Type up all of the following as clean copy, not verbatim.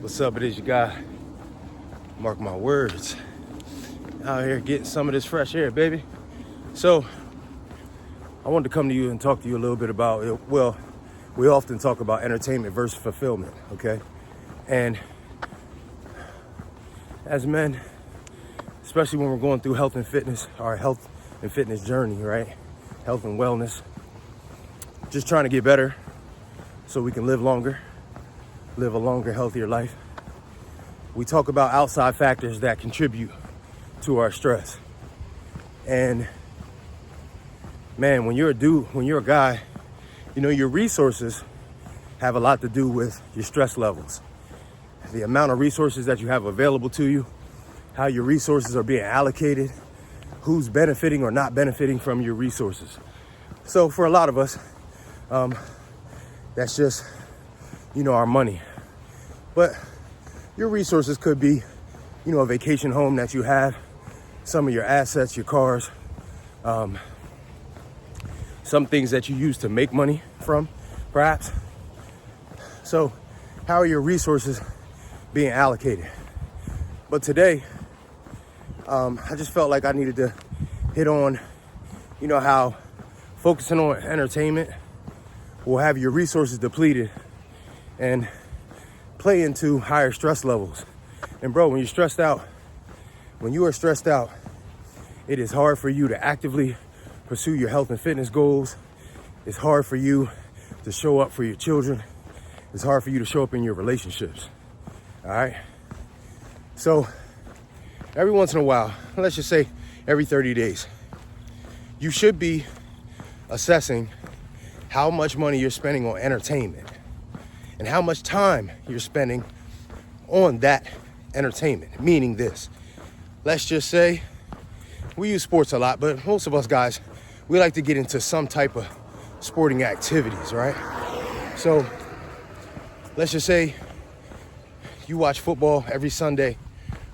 What's up? It is your guy, Mark my words. Out here getting some of this fresh air, baby. So, I wanted to come to you and talk to you a little bit about it. Well, we often talk about entertainment versus fulfillment, okay? And as men, especially when we're going through health and fitness, our health and fitness journey, right? Health and wellness. Just trying to get better so we can live longer, live a longer, healthier life. We talk about outside factors that contribute to our stress. And man, when you're a guy, you know, your resources have a lot to do with your stress levels. The amount of resources that you have available to you, how your resources are being allocated, who's benefiting or not benefiting from your resources. So for a lot of us, that's just, you know, our money. But your resources could be, you know, a vacation home that you have, some of your assets, your cars, some things that you use to make money from, perhaps. So how are your resources being allocated? But today, I just felt like I needed to hit on, you know, how focusing on entertainment will have your resources depleted and play into higher stress levels. And bro, when you are stressed out, it is hard for you to actively pursue your health and fitness goals. It's hard for you to show up for your children. It's hard for you to show up in your relationships. All right. So every once in a while, let's just say every 30 days, you should be assessing how much money you're spending on entertainment and how much time you're spending on that entertainment. Meaning this, let's just say we use sports a lot, but most of us guys, we like to get into some type of sporting activities, right? So let's just say you watch football every Sunday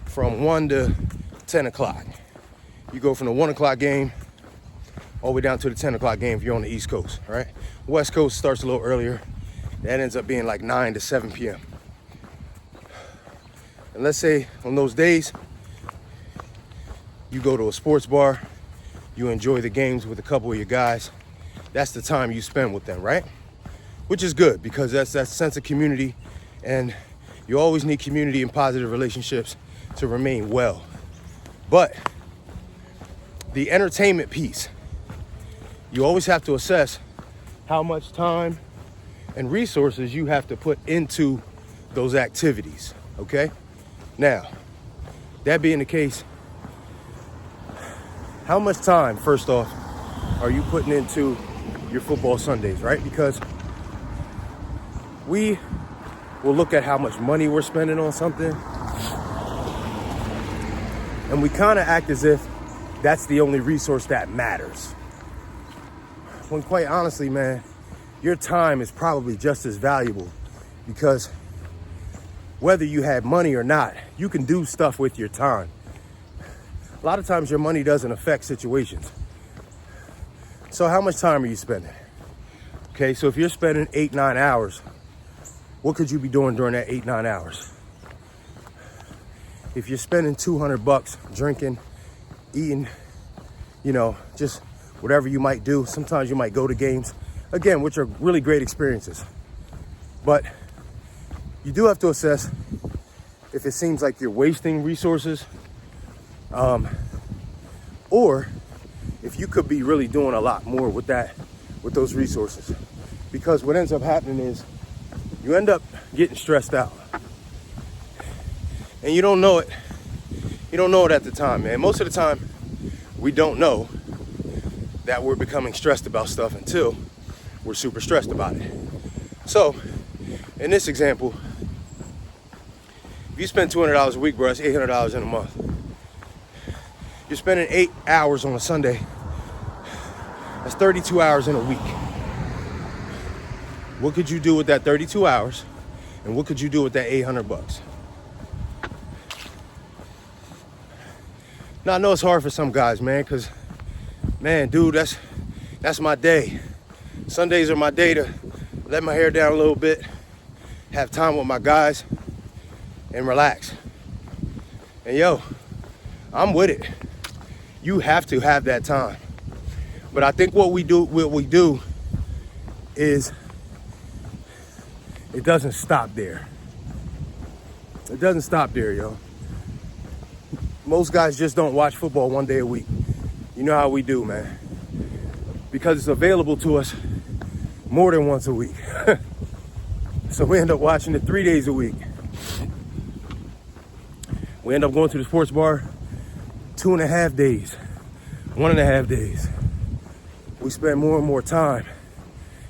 from 1 to 10 o'clock. You go from the 1 o'clock game all the way down to the 10 o'clock game if you're on the East Coast, right? West Coast starts a little earlier. That ends up being like 9 to 7 p.m. And let's say on those days, you go to a sports bar, you enjoy the games with a couple of your guys. That's the time you spend with them, right? Which is good because that's that sense of community, and you always need community and positive relationships to remain well. But the entertainment piece, you always have to assess how much time and resources you have to put into those activities, okay? Now, that being the case, how much time, first off, are you putting into your football Sundays, right? Because we will look at how much money we're spending on something, and we kind of act as if that's the only resource that matters. When quite honestly, man, your time is probably just as valuable, because whether you have money or not, you can do stuff with your time. A lot of times your money doesn't affect situations. So how much time are you spending? Okay, so if you're spending 8-9 hours, what could you be doing during that 8-9 hours? If you're spending $200 drinking, eating, you know, just whatever you might do, sometimes you might go to games, again, which are really great experiences. But you do have to assess if it seems like you're wasting resources, or if you could be really doing a lot more with those resources. Because what ends up happening is you end up getting stressed out. And you don't know it. You don't know it at the time, man. Most of the time, we don't know that we're becoming stressed about stuff until we're super stressed about it. So, in this example, if you spend $200 a week, bro, that's $800 in a month. You're spending 8 hours on a Sunday. That's 32 hours in a week. What could you do with that 32 hours? And what could you do with that $800? Now, I know it's hard for some guys, man, because, man, dude, that's my day. Sundays are my day to let my hair down a little bit, have time with my guys. and relax. And yo, I'm with it. You have to have that time. But I think what we do is it doesn't stop there. It doesn't stop there, yo. Most guys just don't watch football one day a week. You know how we do, man. Because it's available to us more than once a week. So we end up watching it 3 days a week. We end up going to the sports bar 2.5 days, 1.5 days. We spend more and more time.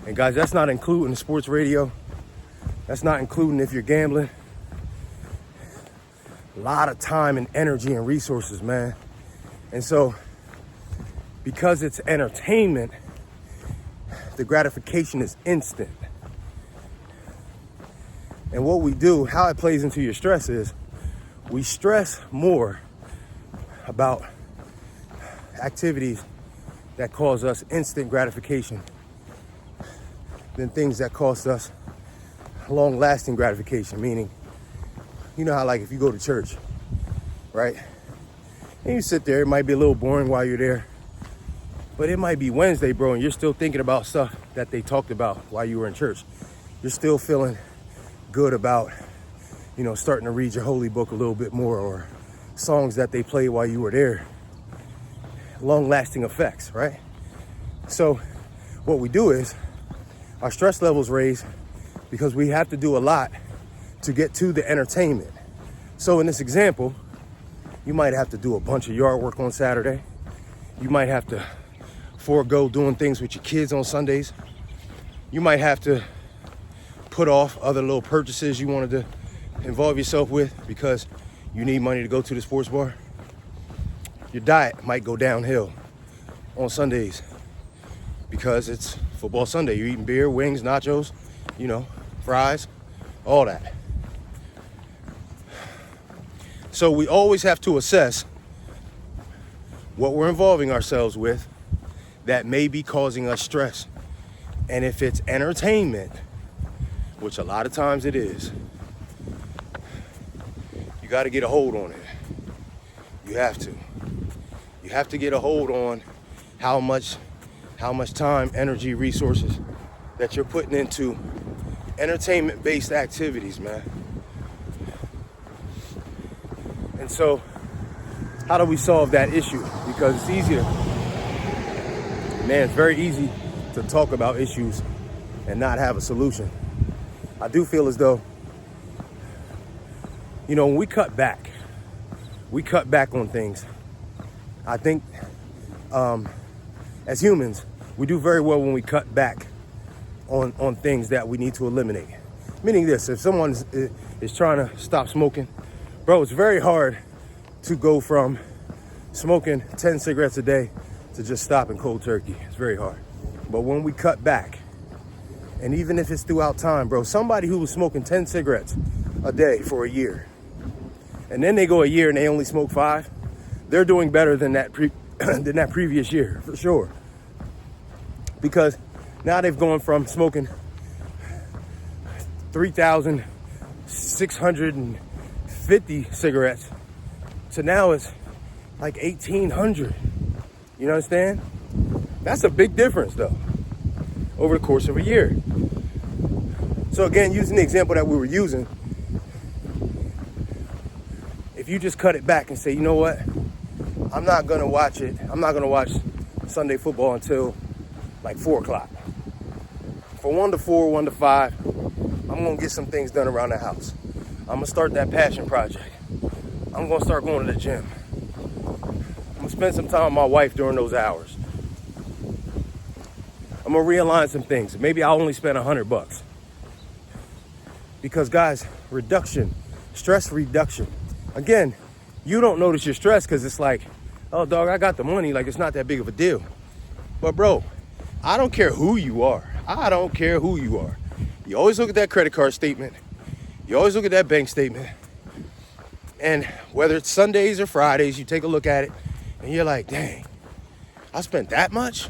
And guys, that's not including the sports radio. That's not including if you're gambling. A lot of time and energy and resources, man. And so, because it's entertainment, the gratification is instant. And what we do, how it plays into your stress is, we stress more about activities that cause us instant gratification than things that cost us long-lasting gratification. Meaning, you know how like if you go to church, right? And you sit there, it might be a little boring while you're there, but it might be Wednesday, bro, and you're still thinking about stuff that they talked about while you were in church. You're still feeling good about, you know, starting to read your holy book a little bit more, or songs that they played while you were there. Long-lasting effects, right? So what we do is our stress levels raise because we have to do a lot to get to the entertainment. So in this example, you might have to do a bunch of yard work on Saturday. You might have to forego doing things with your kids on Sundays. You might have to put off other little purchases you wanted to involve yourself with because you need money to go to the sports bar. Your diet might go downhill on Sundays because it's football Sunday. You're eating beer, wings, nachos, you know, fries, all that. So we always have to assess what we're involving ourselves with that may be causing us stress. And if it's entertainment, which a lot of times it is, you got to get a hold on it. You have to. You have to get a hold on how much time, energy, resources that you're putting into entertainment-based activities, man. And so, how do we solve that issue? Because it's easier. Man, it's very easy to talk about issues and not have a solution. I do feel as though, you know, when we cut back on things. I think as humans, we do very well when we cut back on things that we need to eliminate. Meaning this, if someone is trying to stop smoking, bro, it's very hard to go from smoking 10 cigarettes a day to just stopping cold turkey. It's very hard. But when we cut back, and even if it's throughout time, bro, somebody who was smoking 10 cigarettes a day for a year, and then they go a year and they only smoke 5, they're doing better than that previous year, for sure. Because now they've gone from smoking 3,650 cigarettes to now it's like 1,800. You understand? That's a big difference, though, over the course of a year. So again, using the example that we were using, if you just cut it back and say, you know what? I'm not going to watch it. I'm not going to watch Sunday football until like 4 o'clock. From 1 to 4, 1 to 5, I'm going to get some things done around the house. I'm going to start that passion project. I'm going to start going to the gym. I'm going to spend some time with my wife during those hours. I'm going to realign some things. Maybe I'll only spend $100. Because guys, stress reduction. Again, you don't notice your stress because it's like, oh, dog, I got the money. Like, it's not that big of a deal. But, bro, I don't care who you are. I don't care who you are. You always look at that credit card statement. You always look at that bank statement. And whether it's Sundays or Fridays, you take a look at it, and you're like, dang, I spent that much?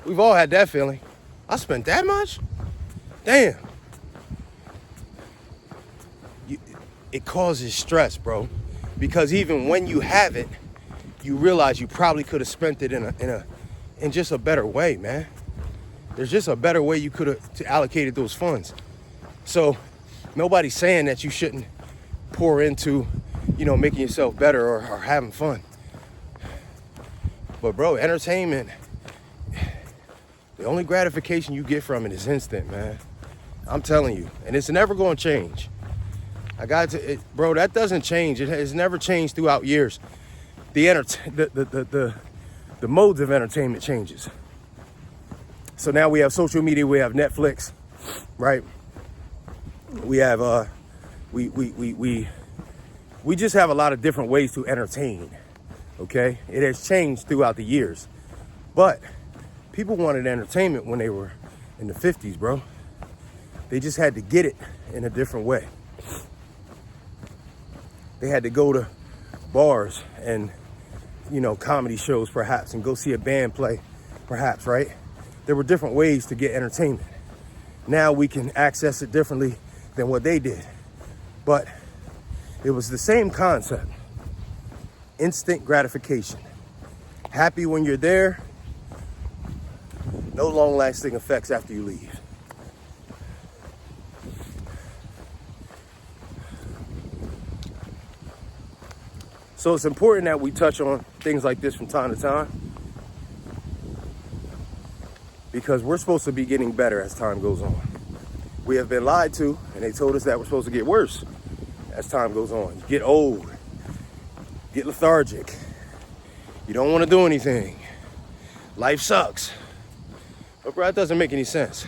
We've all had that feeling. I spent that much? Damn. it causes stress, bro. Because even when you have it, you realize you probably could have spent it in just a better way, man. There's just a better way you could have allocated those funds. So nobody's saying that you shouldn't pour into, making yourself better or having fun. But bro, entertainment, the only gratification you get from it is instant, man. I'm telling you, and it's never going to change. Bro, that doesn't change. It has never changed throughout years. The modes of entertainment changes. So now we have social media, we have Netflix, right? We have we just have a lot of different ways to entertain. Okay? It has changed throughout the years. But people wanted entertainment when they were in the 50s, bro. They just had to get it in a different way. They had to go to bars and, comedy shows perhaps, and go see a band play perhaps, right? There were different ways to get entertainment. Now we can access it differently than what they did. But it was the same concept. Instant gratification. Happy when you're there. No long-lasting effects after you leave. So it's important that we touch on things like this from time to time, because we're supposed to be getting better as time goes on. We have been lied to, and they told us that we're supposed to get worse as time goes on. You get old, get lethargic, you don't want to do anything, life sucks. But bro, that doesn't make any sense.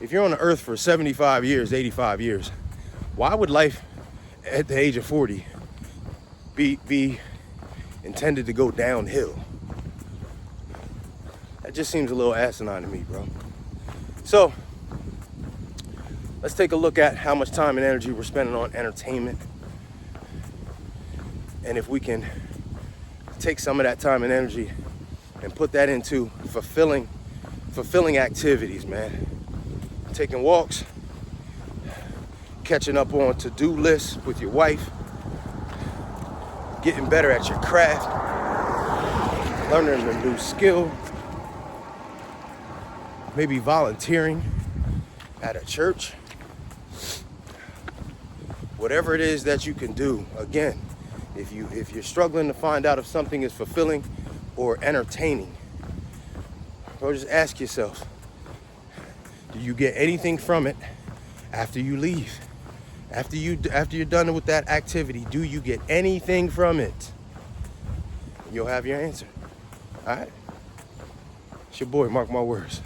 If you're on the earth for 75 years, 85 years, why would life at the age of 40 be intended to go downhill? That just seems a little asinine to me, bro. So let's take a look at how much time and energy we're spending on entertainment, and if we can take some of that time and energy and put that into fulfilling activities, man. Taking walks, catching up on to-do lists with your wife, getting better at your craft, learning a new skill, maybe volunteering at a church. Whatever it is that you can do. Again, if you're struggling to find out if something is fulfilling or entertaining, bro, just ask yourself, do you get anything from it after you leave? After you're done with that activity, do you get anything from it? You'll have your answer. All right? It's your boy, Mark my words.